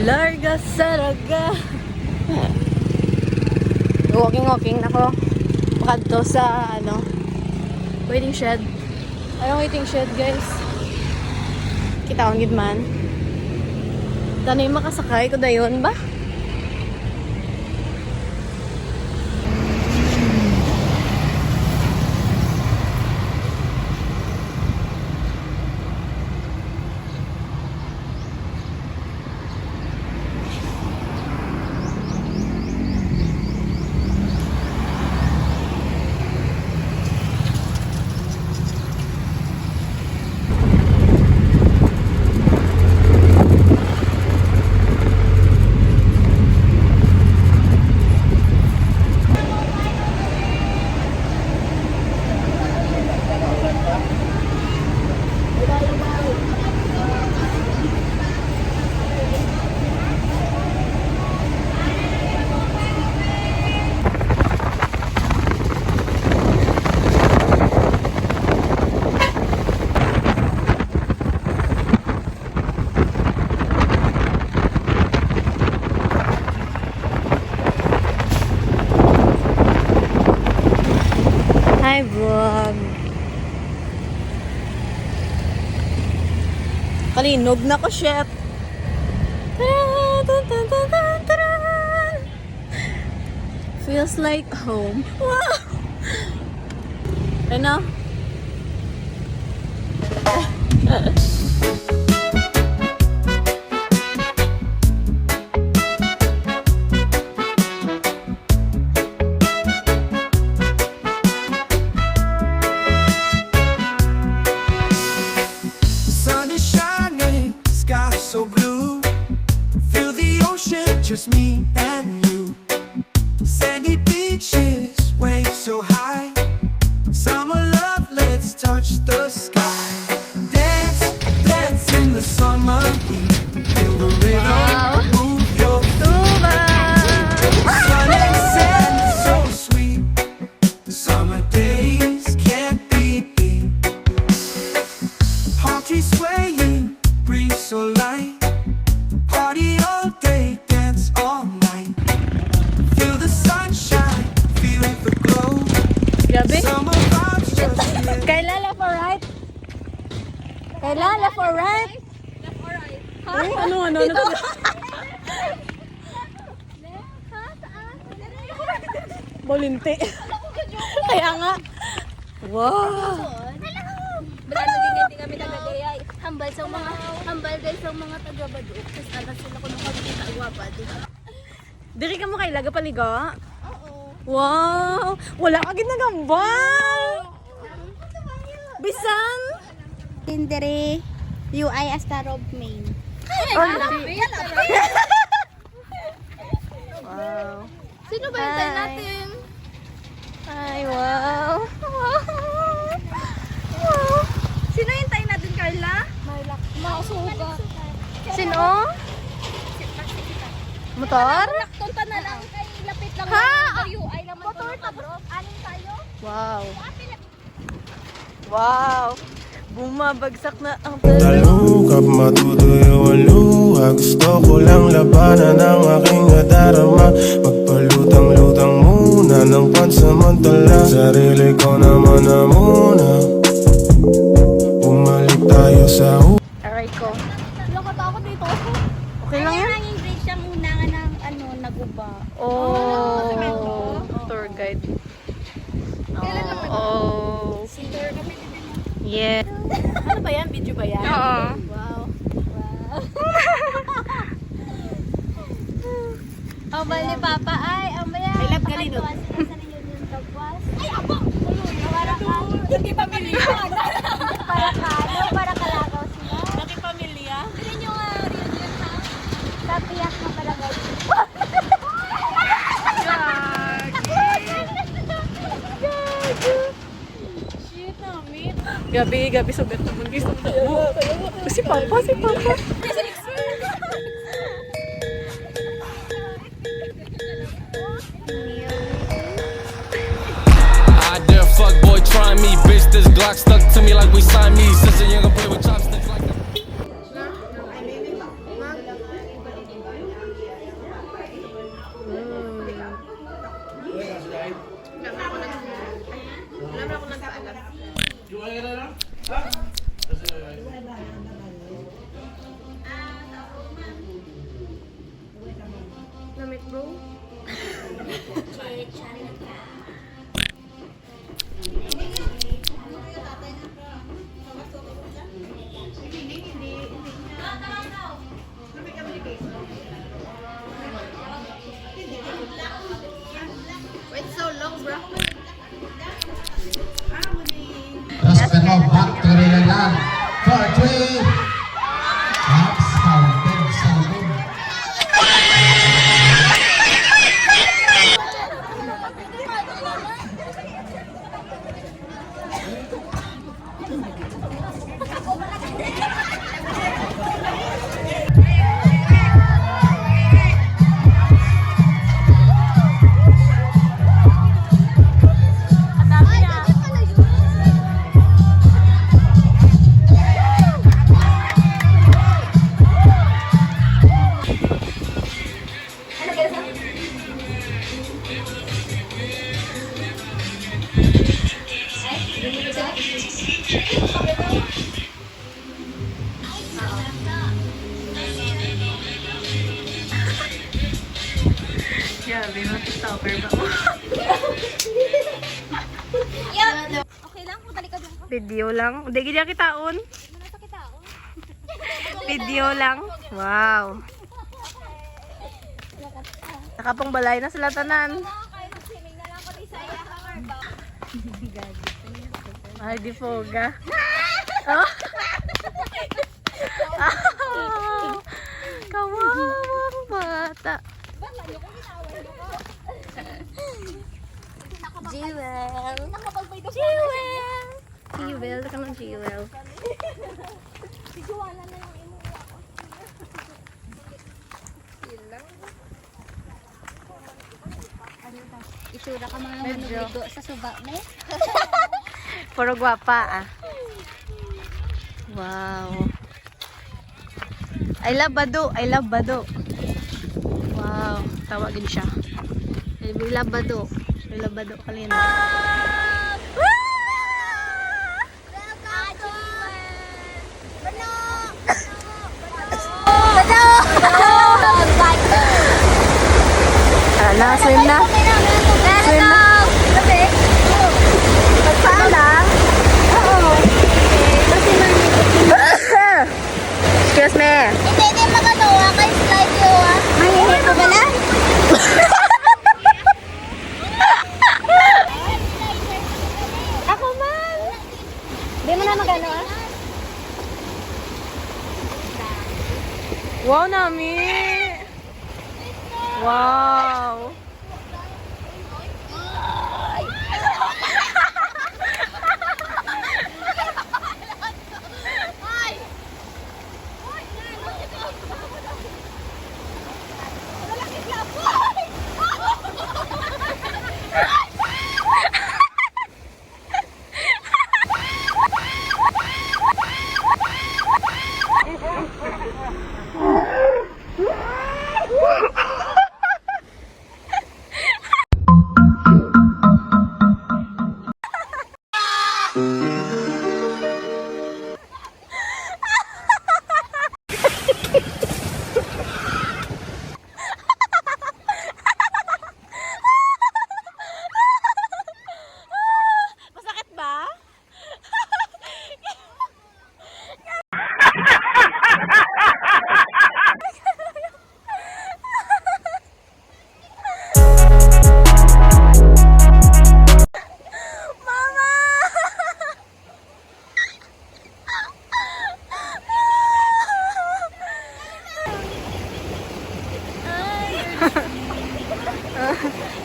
Larga Saraga. Walking nako. Makadto sa waiting shed. Ayong waiting shed, guys. Kita gid man. Tanay makasakay ko dayon ba? Hi vlog. Kalinog na ko, chef. Feels like home. Wow! Ano? So blue, feel the ocean, just me and you. Sandy beaches, waves so high. Summer love, let's touch the sky. Dance, dance in the summer heat. Feel the rhythm, move your feet. Sun and sand, so sweet. The summer days can't be beat. Palm trees swaying, breeze so light. Party all day, dance all night. Feel the sunshine, feel the glow. Grabe. Summer vibes just lit. Kailan left or right? Kailan left or right? Left or right? Ay, ano? Left, ha? Saan? Bolinti. Kaya nga. Wow. Bala naging kami taga-gayay. Hambal guys ang mga taga-Baduok. Tapos alas sila ko nung pagkita agwapa. Diri ka mo kay laga paliga? Oo. Wow! Wala ka ginagambal! Bisan! Tindere, UI Astarov main. Wow! Sino ba yung tayo natin? Ay, wow! Sino yung tayo natin, Carla? Masuga. Sino? Motor? Tunta na lang kay lapit lang. Ha? UI lang motor tapos anin tayo. Wow! Wow! Bumabagsak na ang Talukap matutuyo ang luha. Gusto ko lang labanan ang aking nadarama. Magpalutang-lutang muna ng pansamantala. Sarili ko naman na muna. Bumalik tayo sa aray ko. Nakatakot dito. Okay lang yan? Nanging grade siyang una nga ng naguba. Oh! Tour guide. Kailan naman? Oh! Tour kami din. Yeah. Ano ba yan? Video ba yan? Oo. Wow. Ang ni Papa ay, ang maya. I love Galino. Sa reunion tapos. Ay, aba! Para ka. Hindi pamilya. Para kalagaw sila. Laki pamilya. Yun yung reunion ha? Tapiyak na barangay. Shit, namin. Gabi, sugat naman guys. Si Papa. I dare fuck boy try me, bitch. This Glock stuck to me like we Siamese. Since a young play with chopsticks like that. Part 3. Ups, counted, salubog. Grabe, matistopper ba? Okay lang, kung talikod lang ka. Video lang. Hindi, gina kitaon. Manasa kita ako. Video lang. Wow. Nakapang balay na sila tanan. Kahit swimming na lang ko di sa iya. Ay, di foga. Oh. Kawawang bata. Jewel. Nakapagpay to Jewel! Jewel, ka ng Jewel. Si Joanna na lang imo. Isura ka mga manubigo sa suba mo. Puro gwapa ah. Wow. I love Bado. I love Bado. Wow. Tawagin siya. I love Bado. I love Bado. Kalina. Ala, swim na. Swim na. Magpala. Excuse me. Hindi, hindi magagawa kay slide yo ah. Mahihit mo ba na? Ako man. Hindi mo na magano ah. Wow, Nami. Wow. Masakit ba?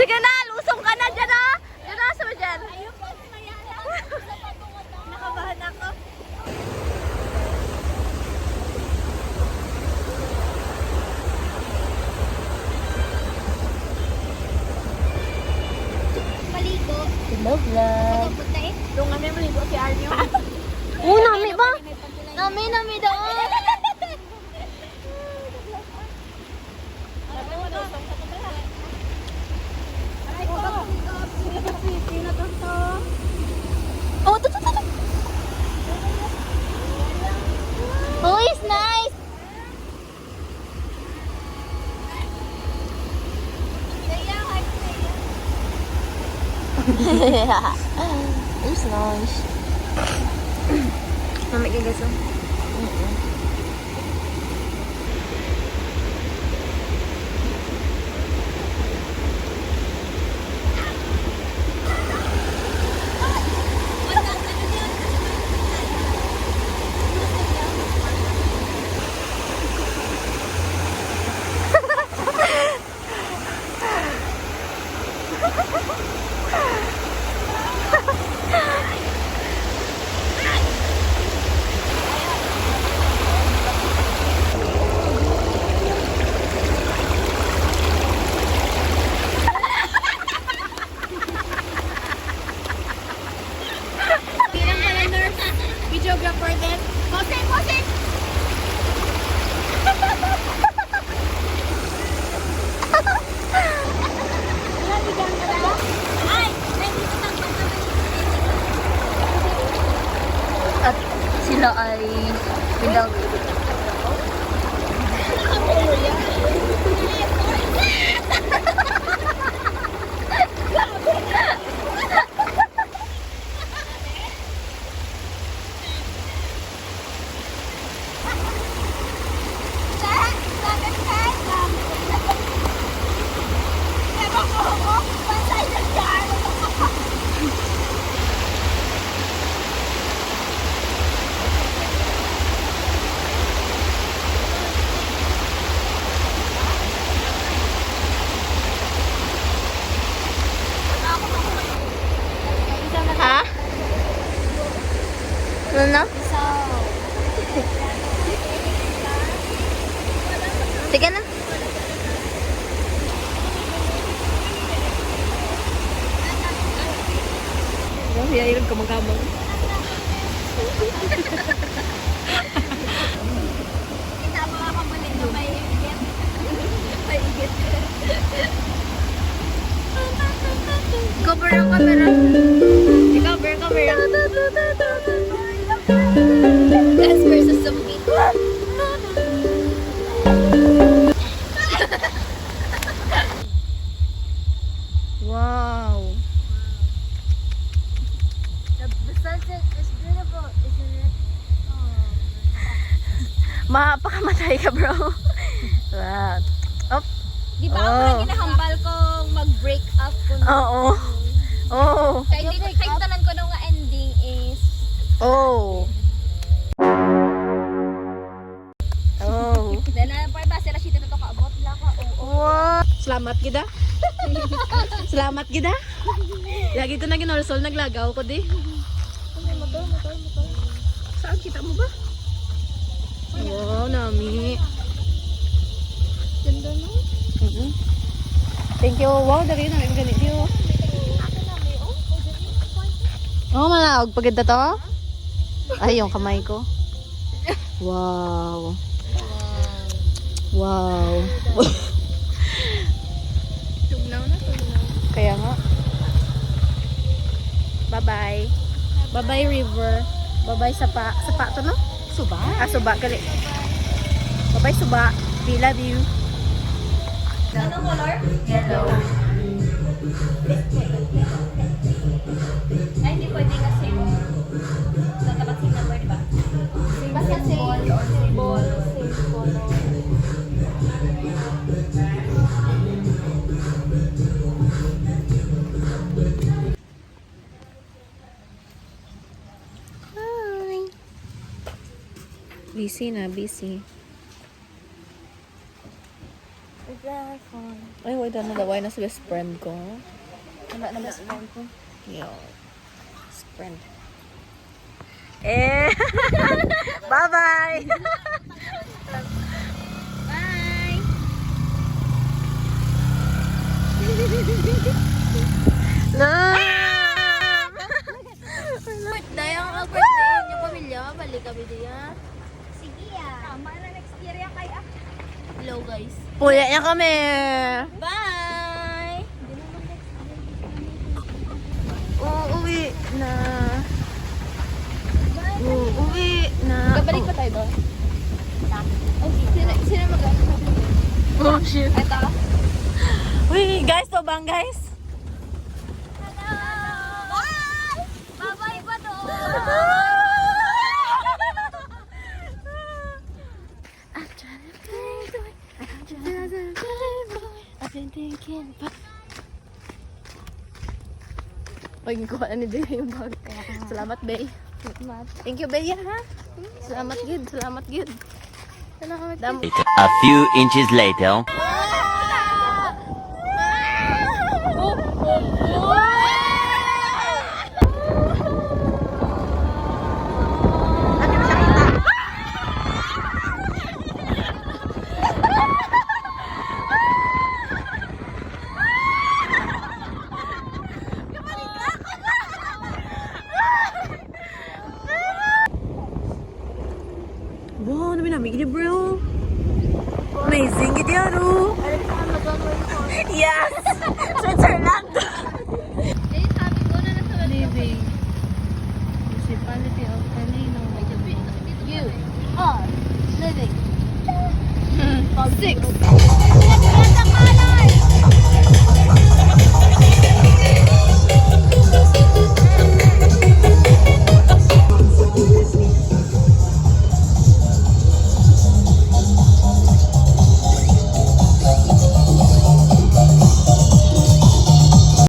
Sige na, lusong ka na dyan ah! Dyan na, sama dyan. Nakabahan ako. Maligo. Hello, vlog. Punta eh. Doon kami maligo si Arnyo. Oo, nami ba? Nami daw. Oh, ito. Oh, it's nice. It's nice. Mami gigas oh. Sige na. Kaya ilang kamang-kamang. Kita mo nga kamunin na may igit. May igit. Cover ang camera. Cover. Dance versus zombie. Wow. The sunset is beautiful, isn't it? Mapakamatay ka, bro. Wow. Op. Di ba ako lang ginahambal kong mag-break up ko na. Oo. Oh. Kahit tanan ko nung ending is Oh. Oh. then pa ba sila shit na to kaabot la ka. Wow. Salamat gida. Salamat gida. Lagi ko na ginolsol naglagaw ko di. Motor. Saan kita mo ba? Wow, nami. Ganda no. Thank you. Wow, dari na yung ganito. Oh, malawag paganda to. Ay, yung kamay ko. Wow. Wow. Tugnaw na. Kaya nga. Bye-bye. Bye-bye, river. Bye-bye, sapa. Sapa to, no? Suba? Ah, suba. Kali. Bye-bye, suba. We love you. Anong color? Yellow. Ay, hindi pwede kasi. Dapat same number, di ba? Basta same symbol. Same color. Hi. Busy na, busy. Ay, wait na daway na sa best friend ko. Wala na best friend ko. Yo. Best friend. Eh. Bye-bye. Bye! Dahil ang birthday niyo pamilya, balik kami diya. Sige ah. Tama na next year yan kay Hello guys. Puya niya kami. Bye! Uuwi na. Uuwi na. Babalik pa tayo doon? Okay. Sino mag-ano? Oh, shit. Ito. Uy, guys, to bang guys? Hello! Bye! Bye-bye pa doon! I've been thinking about... Pagin ko ni Bea yung bag. Salamat, Bea. Thank you, Bea, ha? Salamat, good. Salamat, good. Salamat. A few inches later. Wow, namin namin gini, bro. Amazing, gini, ano? Yes! Switzerland! Eh, sabi ko na nasa Living. Municipality of Canino. You are living. 6.